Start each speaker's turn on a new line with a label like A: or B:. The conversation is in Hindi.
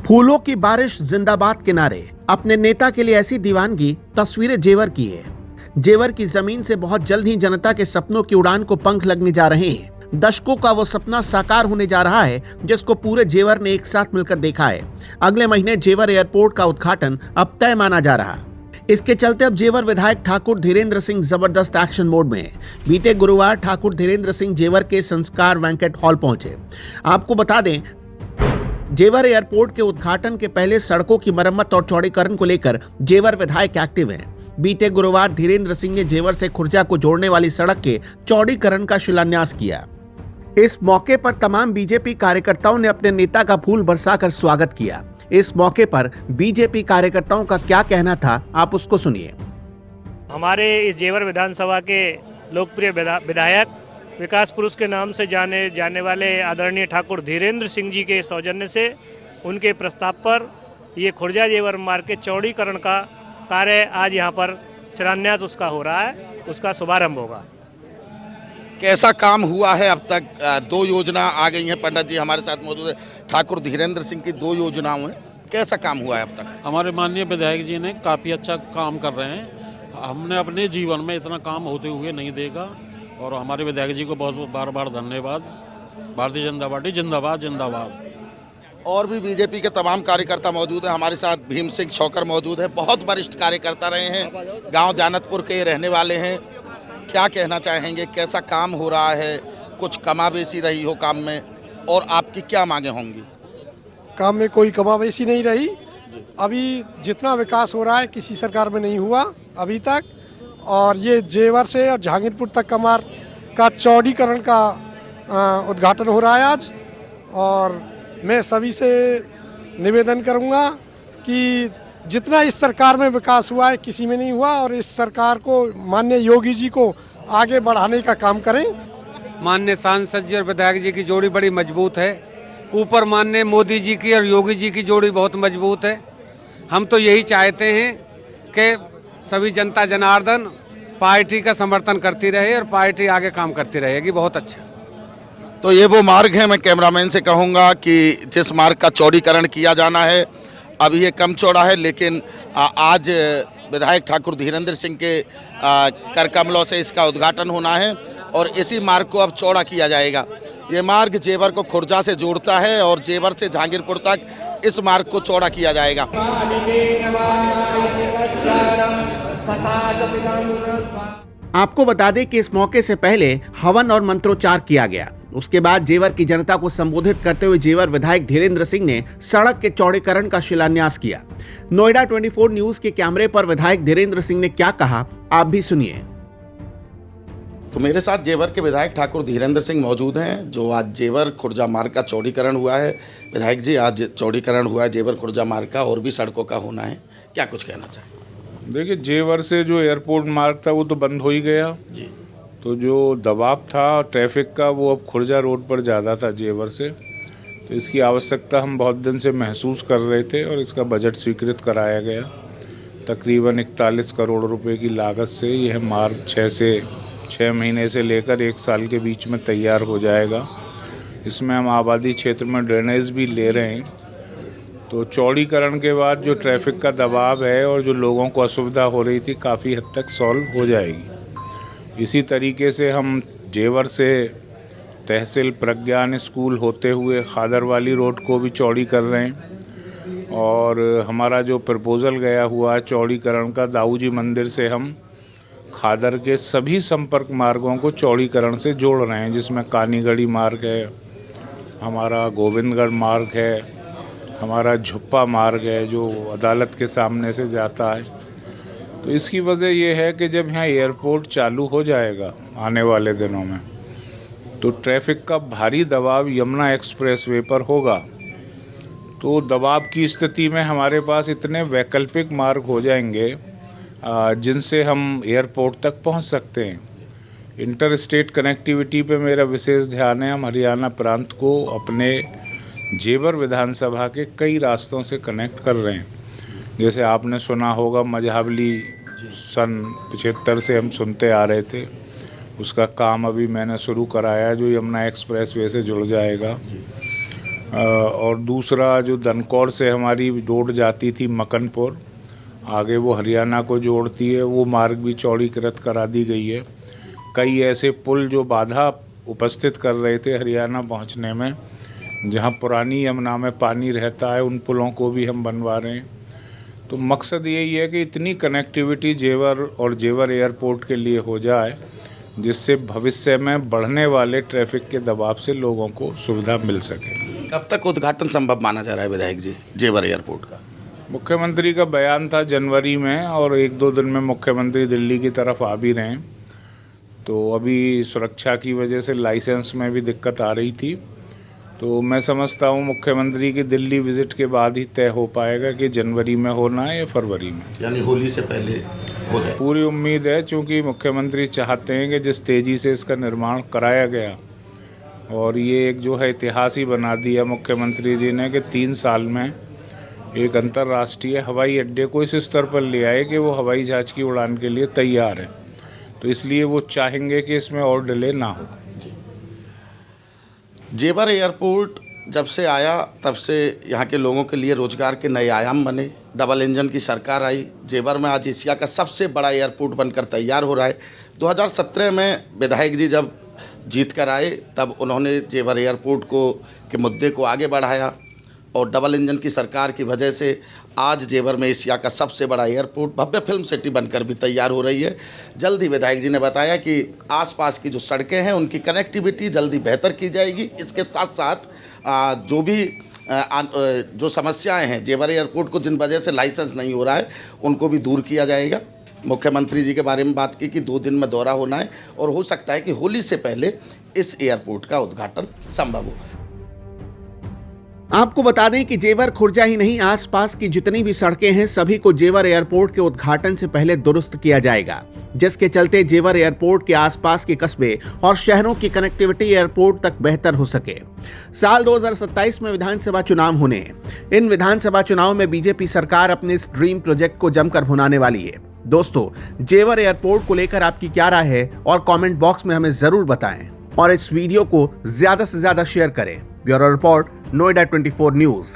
A: फूलों की बारिश जिंदाबाद के नारे, अपने नेता के लिए ऐसी दीवानगी, तस्वीरें जेवर की है। जेवर की जमीन से बहुत जल्द ही जनता के सपनों की उड़ान को पंख लगने जा रहे हैं। दशकों का वो सपना साकार होने जा रहा है जिसको पूरे जेवर ने एक साथ मिलकर देखा है। अगले महीने जेवर एयरपोर्ट का उद्घाटन अब तय माना जा रहा। इसके चलते अब जेवर विधायक ठाकुर धीरेन्द्र सिंह जबरदस्त एक्शन मोड में है। बीते गुरुवार ठाकुर धीरेन्द्र सिंह जेवर के संस्कार वेंकट हॉल पहुंचे। आपको बता दें, जेवर एयरपोर्ट के उद्घाटन के पहले सड़कों की मरम्मत और चौड़ीकरण को लेकर जेवर विधायक एक्टिव हैं। बीते गुरुवार धीरेन्द्र सिंह ने जेवर से खुर्जा को जोड़ने वाली सड़क के चौड़ीकरण का शिलान्यास किया। इस मौके पर तमाम बीजेपी कार्यकर्ताओं ने अपने नेता का फूल बरसाकर स्वागत किया। इस मौके पर बीजेपी कार्यकर्ताओं का क्या कहना था, आप उसको सुनिए।
B: हमारे इस जेवर विधानसभा के लोकप्रिय विधायक, विकास पुरुष के नाम से जाने वाले आदरणीय ठाकुर धीरेन्द्र सिंह जी के सौजन्य से उनके प्रस्ताव पर ये खुर्जा जेवर मार्ग के चौड़ीकरण का कार्य आज यहाँ पर शिलान्यास उसका हो रहा है, उसका शुभारंभ होगा।
C: कैसा काम हुआ है अब तक? 2 योजना आ गई हैं, पंडित जी हमारे साथ मौजूद है। ठाकुर धीरेन्द्र सिंह की 2 योजनाओं में कैसा काम हुआ है अब तक?
D: हमारे माननीय विधायक जी ने काफ़ी अच्छा काम कर रहे हैं। हमने अपने जीवन में इतना काम होते हुए नहीं देखा और हमारे विधायक जी को बहुत बार बार धन्यवाद। भारतीय जनता पार्टी जिंदाबाद जिंदाबाद।
C: और भी बीजेपी के तमाम कार्यकर्ता मौजूद हैं। हमारे साथ भीम सिंह शौकर मौजूद है, बहुत वरिष्ठ कार्यकर्ता रहे हैं, गांव जानतपुर के रहने वाले हैं। क्या कहना चाहेंगे, कैसा काम हो रहा है? कुछ कमाबेशी रही हो काम में, और आपकी क्या मांगे होंगी?
E: काम में कोई कमाबेशी नहीं रही। अभी जितना विकास हो रहा है किसी सरकार में नहीं हुआ अभी तक। और ये जेवर से और जहांगीरपुर तक का मार्ग का चौड़ीकरण का उद्घाटन हो रहा है आज। और मैं सभी से निवेदन करूंगा कि जितना इस सरकार में विकास हुआ है किसी में नहीं हुआ, और इस सरकार को माननीय योगी जी को आगे बढ़ाने का काम करें।
F: माननीय सांसद जी और विधायक जी की जोड़ी बड़ी मजबूत है। ऊपर माननीय मोदी जी की और योगी जी की जोड़ी बहुत मजबूत है। हम तो यही चाहते हैं कि सभी जनता जनार्दन पार्टी का समर्थन करती रहे और पार्टी आगे काम करती रहेगी। बहुत अच्छा।
C: तो ये वो मार्ग है, मैं कैमरामैन से कहूँगा कि जिस मार्ग का चौड़ीकरण किया जाना है। अभी ये कम चौड़ा है, लेकिन आज विधायक ठाकुर धीरेन्द्र सिंह के कर कमलों से इसका उद्घाटन होना है और इसी मार्ग को अब चौड़ा किया जाएगा। ये मार्ग जेवर को खुर्जा से जोड़ता है और जेवर से जहांगीरपुर तक इस मार्ग को चौड़ा किया जाएगा।
A: आपको बता दें कि इस मौके से पहले हवन और मंत्रोच्चार किया गया। उसके बाद जेवर की जनता को संबोधित करते हुए जेवर विधायक धीरेन्द्र सिंह ने सड़क के चौड़ीकरण का शिलान्यास किया। नोएडा 24 न्यूज के कैमरे पर विधायक धीरेन्द्र सिंह ने क्या कहा, आप भी सुनिए।
C: तो मेरे साथ जेवर के विधायक ठाकुर धीरेन्द्र सिंह मौजूद हैं, जो आज जेवर खुर्जा मार्ग का चौड़ीकरण हुआ है। विधायक जी, आज चौड़ीकरण हुआ है जेवर खुर्जा मार्ग का, और भी सड़कों का होना है, क्या कुछ कहना चाहिए?
G: देखिए, जेवर से जो एयरपोर्ट मार्ग था वो तो बंद हो ही गया जी। तो जो दबाव था ट्रैफिक का वो अब खुर्जा रोड पर ज़्यादा था जेवर से। तो इसकी आवश्यकता हम बहुत दिन से महसूस कर रहे थे और इसका बजट स्वीकृत कराया गया। तकरीबन 41 करोड़ रुपए की लागत से यह मार्ग 6 महीने से लेकर 1 साल के बीच में तैयार हो जाएगा। इसमें हम आबादी क्षेत्र में ड्रेनेज भी ले रहे हैं। तो चौड़ीकरण के बाद जो ट्रैफिक का दबाव है और जो लोगों को असुविधा हो रही थी, काफ़ी हद तक सॉल्व हो जाएगी। इसी तरीके से हम जेवर से तहसील प्रज्ञान स्कूल होते हुए खादर वाली रोड को भी चौड़ी कर रहे हैं। और हमारा जो प्रपोज़ल गया हुआ है चौड़ीकरण का, दाऊजी मंदिर से हम खादर के सभी संपर्क मार्गों को चौड़ीकरण से जोड़ रहे हैं, जिसमें कानीगढ़ी मार्ग है, हमारा गोविंदगढ़ मार्ग है, हमारा झुप्पा मार्ग है जो अदालत के सामने से जाता है। तो इसकी वजह यह है कि जब यहाँ एयरपोर्ट चालू हो जाएगा आने वाले दिनों में, तो ट्रैफिक का भारी दबाव यमुना एक्सप्रेसवे पर होगा। तो दबाव की स्थिति में हमारे पास इतने वैकल्पिक मार्ग हो जाएंगे जिनसे हम एयरपोर्ट तक पहुँच सकते हैं। इंटर स्टेट कनेक्टिविटी पे मेरा विशेष ध्यान है। हम हरियाणा प्रांत को अपने जेवर विधानसभा के कई रास्तों से कनेक्ट कर रहे हैं। जैसे आपने सुना होगा मजहबली सन 75 से हम सुनते आ रहे थे, उसका काम अभी मैंने शुरू कराया जो यमुना एक्सप्रेस वे से जुड़ जाएगा। और दूसरा जो दनकौर से हमारी रोड जाती थी मकनपुर, आगे वो हरियाणा को जोड़ती है, वो मार्ग भी चौड़ीकृत करा दी गई है। कई ऐसे पुल जो बाधा उपस्थित कर रहे थे हरियाणा पहुंचने में, जहां पुरानी यमुना में पानी रहता है, उन पुलों को भी हम बनवा रहे हैं। तो मकसद यही है कि इतनी कनेक्टिविटी जेवर और जेवर एयरपोर्ट के लिए हो जाए जिससे भविष्य में बढ़ने वाले ट्रैफिक के दबाव से लोगों को सुविधा मिल सके।
C: कब तक उद्घाटन संभव माना जा रहा है विधायक जी जेवर एयरपोर्ट का?
G: मुख्यमंत्री का बयान था जनवरी में, और 1-2 दिन में मुख्यमंत्री दिल्ली की तरफ आ भी रहे हैं। तो अभी सुरक्षा की वजह से लाइसेंस में भी दिक्कत आ रही थी, तो मैं समझता हूँ मुख्यमंत्री की दिल्ली विजिट के बाद ही तय हो पाएगा कि जनवरी में होना है या फरवरी में,
C: यानी होली से पहले हो जाए।
G: पूरी उम्मीद है, क्योंकि मुख्यमंत्री चाहते हैं कि जिस तेज़ी से इसका निर्माण कराया गया, और ये एक जो है इतिहास ही बना दिया मुख्यमंत्री जी ने कि 3 साल में एक अंतर्राष्ट्रीय हवाई अड्डे को इस स्तर पर ले आए कि वो हवाई जहाज की उड़ान के लिए तैयार है। तो इसलिए वो चाहेंगे कि इसमें और डिले ना हो।
C: जेवर एयरपोर्ट जब से आया तब से यहाँ के लोगों के लिए रोजगार के नए आयाम बने। डबल इंजन की सरकार आई, जेवर में आज एशिया का सबसे बड़ा एयरपोर्ट बनकर तैयार हो रहा है। 2017 में विधायक जी जब जीत कर आए तब उन्होंने जेवर एयरपोर्ट के मुद्दे को आगे बढ़ाया, और डबल इंजन की सरकार की वजह से आज जेवर में एशिया का सबसे बड़ा एयरपोर्ट भव्य फिल्म सिटी बनकर भी तैयार हो रही है। जल्दी विधायक जी ने बताया कि आसपास की जो सड़कें हैं उनकी कनेक्टिविटी जल्दी बेहतर की जाएगी। इसके साथ साथ जो समस्याएं हैं जेवर एयरपोर्ट को, जिन वजह से लाइसेंस नहीं हो रहा है, उनको भी दूर किया जाएगा। मुख्यमंत्री जी के बारे में बात की कि 2 दिन में दौरा होना है, और हो सकता है कि होली से पहले इस एयरपोर्ट का उद्घाटन संभव हो।
A: आपको बता दें कि जेवर खुर्जा ही नहीं, आसपास की जितनी भी सड़कें हैं सभी को जेवर एयरपोर्ट के उद्घाटन से पहले दुरुस्त किया जाएगा, जिसके चलते जेवर एयरपोर्ट के आसपास के कस्बे और शहरों की कनेक्टिविटी एयरपोर्ट तक बेहतर हो सके। साल 2027 में विधानसभा चुनाव होने हैं। इन विधानसभा चुनाव में बीजेपी सरकार अपने इस ड्रीम प्रोजेक्ट को जमकर भुनाने वाली है। दोस्तों, जेवर एयरपोर्ट को लेकर आपकी क्या राय है और कमेंट बॉक्स में हमें जरूर बताएं, और इस वीडियो को ज्यादा से ज्यादा शेयर करें। Bureau report, Noida 24 news.